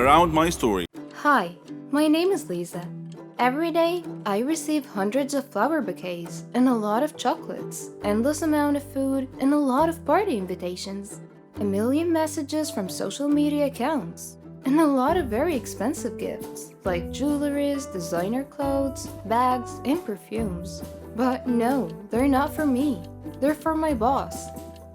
around my story. Hi, my name is Lisa. Every day, I receive hundreds of flower bouquets and a lot of chocolates, endless amount of food, and a lot of party invitations, a million messages from social media accounts, and a lot of very expensive gifts like jewelries, designer clothes, bags, and perfumes. But no, they're not for me. They're for my boss.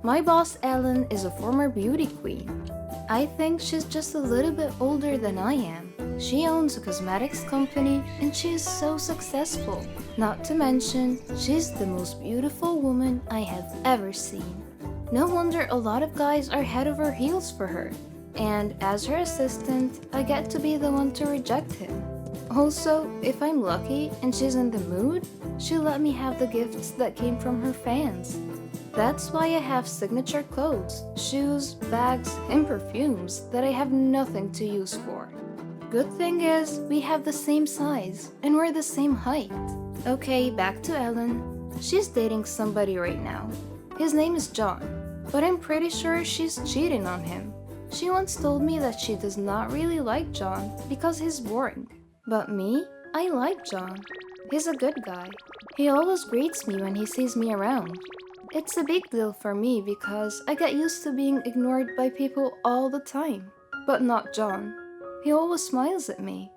My boss, Ellen, is a former beauty queen. I think she's just a little bit older than I am. She owns a cosmetics company and she is so successful. Not to mention, she's the most beautiful woman I have ever seen. No wonder a lot of guys are head over heels for her. And as her assistant, I get to be the one to reject him. Also, if I'm lucky and she's in the mood, she'll let me have the gifts that came from her fans. That's why I have signature clothes, shoes, bags, and perfumes that I have nothing to use for. Good thing is, we have the same size, and we're the same height. Okay, back to Ellen. She's dating somebody right now. His name is John, but I'm pretty sure she's cheating on him. She once told me that she does not really like John because he's boring. But me, I like John. He's a good guy. He always greets me when he sees me around. It's a big deal for me because I get used to being ignored by people all the time. But not John. He always smiles at me.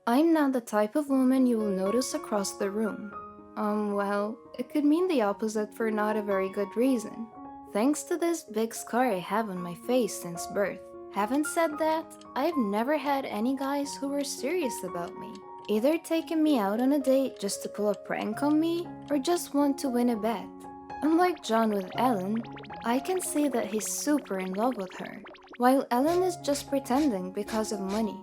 I'm not the type of woman you will notice across the room. Well, it could mean the opposite for not a very good reason. Thanks to this big scar I have on my face since birth. Having said that, I've never had any guys who were serious about me. Either taking me out on a date just to pull a prank on me, or just want to win a bet. Unlike John with Ellen, I can see that he's super in love with her, while Ellen is just pretending because of money.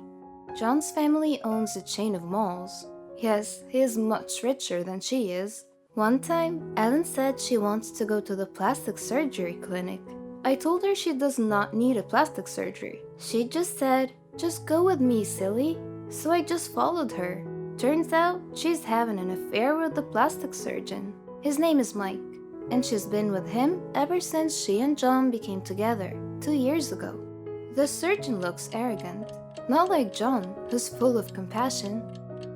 John's family owns a chain of malls. Yes, he is much richer than she is. One time, Ellen said she wants to go to the plastic surgery clinic. I told her she does not need a plastic surgery. She just said, "Just go with me, silly." So I just followed her. Turns out, she's having an affair with the plastic surgeon. His name is Mike, and she's been with him ever since she and John became together 2 years ago. The surgeon looks arrogant, not like John, who's full of compassion.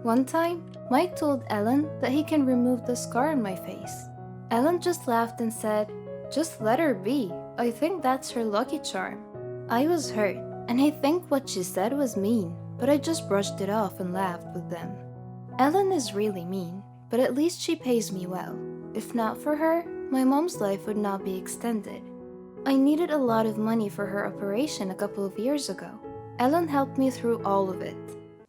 One time, Mike told Ellen that he can remove the scar on my face. Ellen just laughed and said, "Just let her be. I think that's her lucky charm." I was hurt, and I think what she said was mean, but I just brushed it off and laughed with them. Ellen is really mean, but at least she pays me well. If not for her, my mom's life would not be extended. I needed a lot of money for her operation a couple of years ago. Ellen helped me through all of it.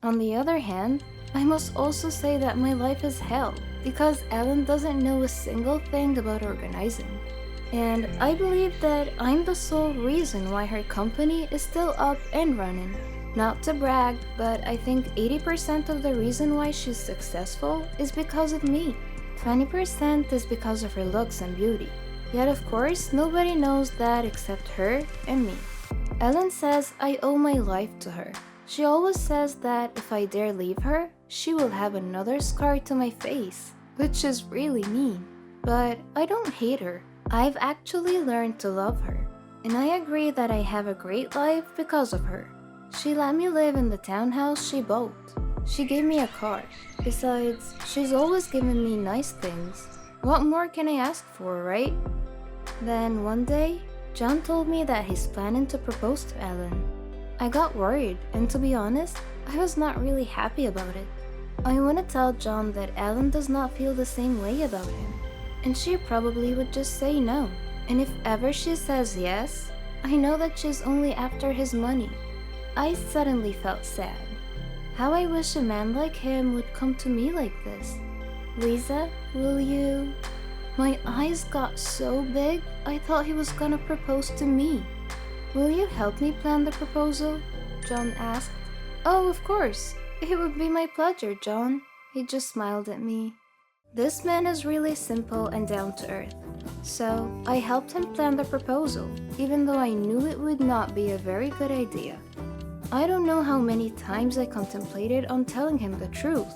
On the other hand, I must also say that my life is hell because Ellen doesn't know a single thing about organizing. And I believe that I'm the sole reason why her company is still up and running. Not to brag, but I think 80% of the reason why she's successful is because of me. 20% is because of her looks and beauty. Yet of course, nobody knows that except her and me. Ellen says I owe my life to her. She always says that if I dare leave her, she will have another scar to my face, which is really mean. But I don't hate her. I've actually learned to love her, and I agree that I have a great life because of her. She let me live in the townhouse she bought. She gave me a car. Besides, she's always given me nice things. What more can I ask for, right? Then one day, John told me that he's planning to propose to Ellen. I got worried, and to be honest, I was not really happy about it. I want to tell John that Ellen does not feel the same way about him, and she probably would just say no. And if ever she says yes, I know that she's only after his money. I suddenly felt sad. How I wish a man like him would come to me like this. "Lisa, will you..." My eyes got so big, I thought he was gonna propose to me. "Will you help me plan the proposal?" John asked. "Oh, of course. It would be my pleasure, John." He just smiled at me. This man is really simple and down to earth. So, I helped him plan the proposal, even though I knew it would not be a very good idea. I don't know how many times I contemplated on telling him the truth,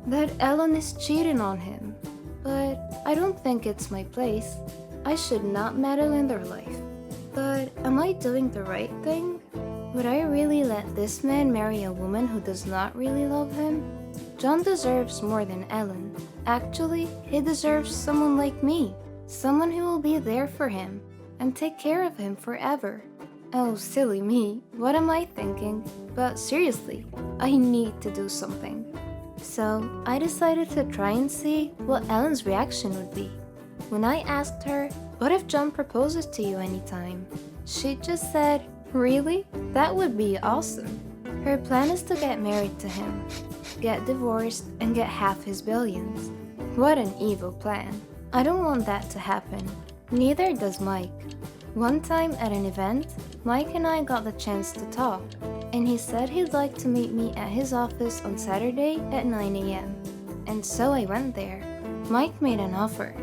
that Ellen is cheating on him. But I don't think it's my place. I should not meddle in their life. But am I doing the right thing? Would I really let this man marry a woman who does not really love him? John deserves more than Ellen. Actually, he deserves someone like me, someone who will be there for him and take care of him forever. Oh, silly me, what am I thinking? But seriously, I need to do something. So, I decided to try and see what Ellen's reaction would be. When I asked her, "What if John proposes to you anytime?" she just said, "Really? That would be awesome." Her plan is to get married to him, get divorced, and get half his billions. What an evil plan. I don't want that to happen. Neither does Mike. One time at an event, Mike and I got the chance to talk, and he said he'd like to meet me at his office on Saturday at 9 a.m. And so I went there. Mike made an offer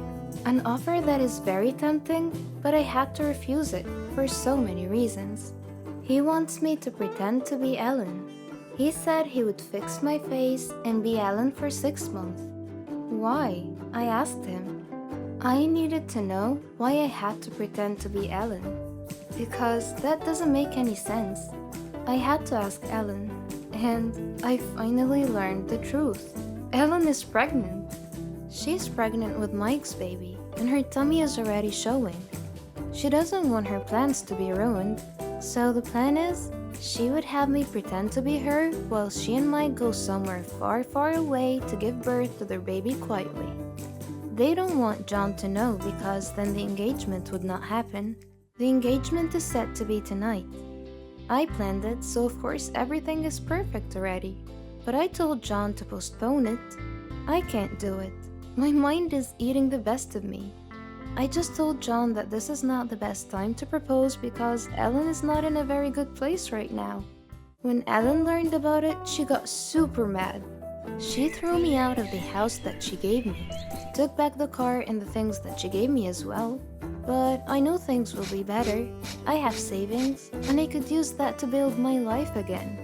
that is very tempting, but I had to refuse it for so many reasons. He wants me to pretend to be Ellen. He said he would fix my face and be Ellen for 6 months. Why? I asked him. I needed to know why I had to pretend to be Ellen, because that doesn't make any sense. I had to ask Ellen, and I finally learned the truth. Ellen is pregnant. She's pregnant with Mike's baby, and her tummy is already showing. She doesn't want her plans to be ruined, so the plan is she would have me pretend to be her while she and Mike go somewhere far, far away to give birth to their baby quietly. They don't want John to know because then the engagement would not happen. The engagement is set to be tonight. I planned it, so of course everything is perfect already. But I told John to postpone it. I can't do it. My mind is eating the best of me. I just told John that this is not the best time to propose because Ellen is not in a very good place right now. When Ellen learned about it, she got super mad. She threw me out of the house that she gave me, took back the car and the things that she gave me as well. But I know things will be better. I have savings, and I could use that to build my life again.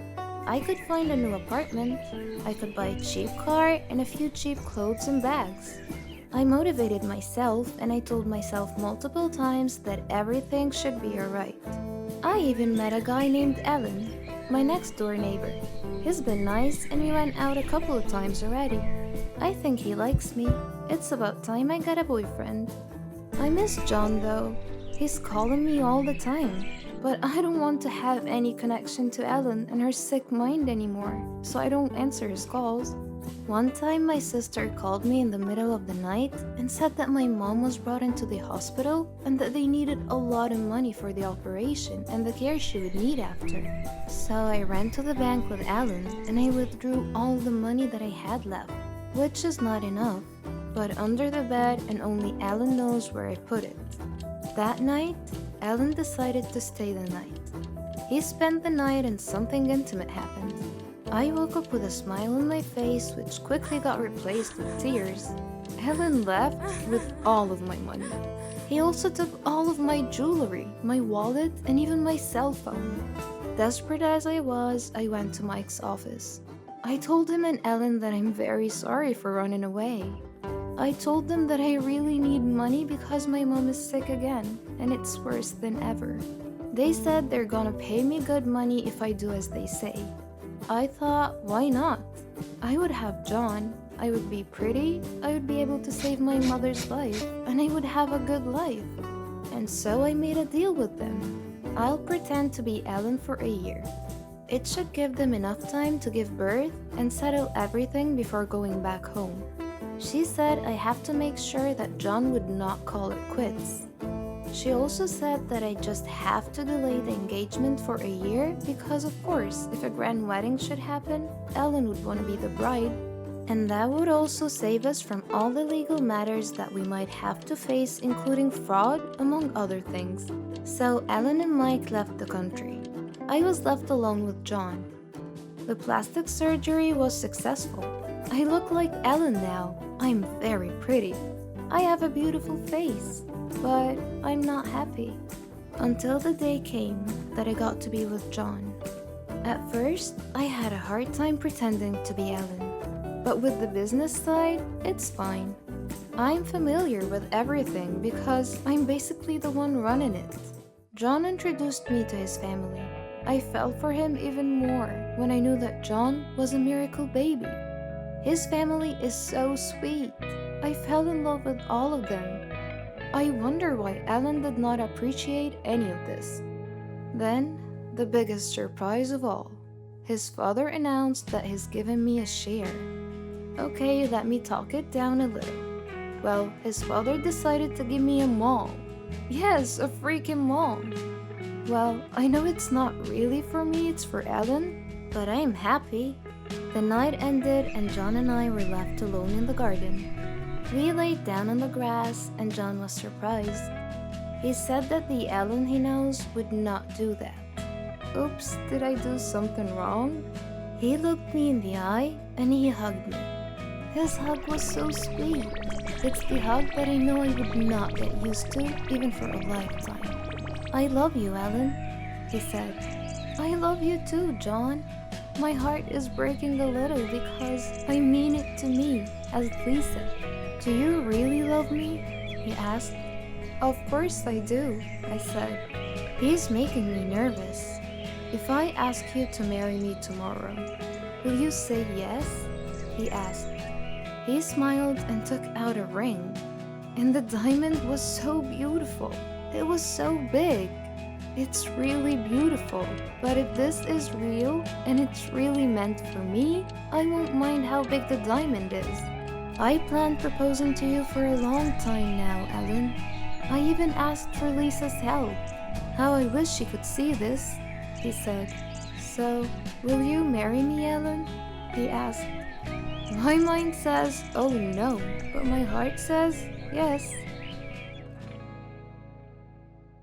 I could find a new apartment, I could buy a cheap car and a few cheap clothes and bags. I motivated myself and I told myself multiple times that everything should be alright. I even met a guy named Alan, my next door neighbor. He's been nice and we went out a couple of times already. I think he likes me. It's about time I got a boyfriend. I miss John though. He's calling me all the time. But I don't want to have any connection to Ellen and her sick mind anymore, so I don't answer his calls. One time my sister called me in the middle of the night and said that my mom was brought into the hospital and that they needed a lot of money for the operation and the care she would need after. So I ran to the bank with Ellen and I withdrew all the money that I had left, which is not enough, but under the bed and only Ellen knows where I put it. That night, Ellen decided to stay the night. He spent the night and something intimate happened. I woke up with a smile on my face which quickly got replaced with tears. Ellen left with all of my money. He also took all of my jewelry, my wallet, and even my cell phone. Desperate as I was, I went to Mike's office. I told him and Ellen that I'm very sorry for running away. I told them that I really need money because my mom is sick again, and it's worse than ever. They said they're gonna pay me good money if I do as they say. I thought, why not? I would have John, I would be pretty, I would be able to save my mother's life, and I would have a good life. And so I made a deal with them. I'll pretend to be Ellen for a year. It should give them enough time to give birth and settle everything before going back home. She said I have to make sure that John would not call it quits. She also said that I just have to delay the engagement for a year because of course, if a grand wedding should happen, Ellen would want to be the bride. And that would also save us from all the legal matters that we might have to face, including fraud, among other things. So Ellen and Mike left the country. I was left alone with John. The plastic surgery was successful. I look like Ellen now. I'm very pretty. I have a beautiful face, but I'm not happy. Until the day came that I got to be with John. At first, I had a hard time pretending to be Ellen. But with the business side, it's fine. I'm familiar with everything because I'm basically the one running it. John introduced me to his family. I fell for him even more when I knew that John was a miracle baby. His family is so sweet. I fell in love with all of them. I wonder why Ellen did not appreciate any of this. Then, the biggest surprise of all. His father announced that he's given me a share. Okay, let me talk it down a little. Well, his father decided to give me a mall. Yes, a freaking mall. Well, I know it's not really for me, it's for Ellen, but I am happy. The night ended and John and I were left alone in the garden. We laid down on the grass and John was surprised. He said that the Ellen he knows would not do that. Oops, did I do something wrong? He looked me in the eye and he hugged me. His hug was so sweet. It's the hug that I know I would not get used to even for a lifetime. I love you, Ellen, he said. I love you too, John. My heart is breaking a little because I mean it to me as Lisa. Do you really love me? He asked. Of course I do, I said. He's making me nervous. If I ask you to marry me tomorrow, will you say yes? He asked. He smiled and took out a ring. And the diamond was so beautiful. It was so big. It's really beautiful. But if this is real and it's really meant for me, I won't mind how big the diamond is. I planned proposing to you for a long time now, Ellen. I even asked for Lisa's help. How I wish she could see this, he said. So, will you marry me, Ellen? He asked. My mind says, oh no, but my heart says, yes.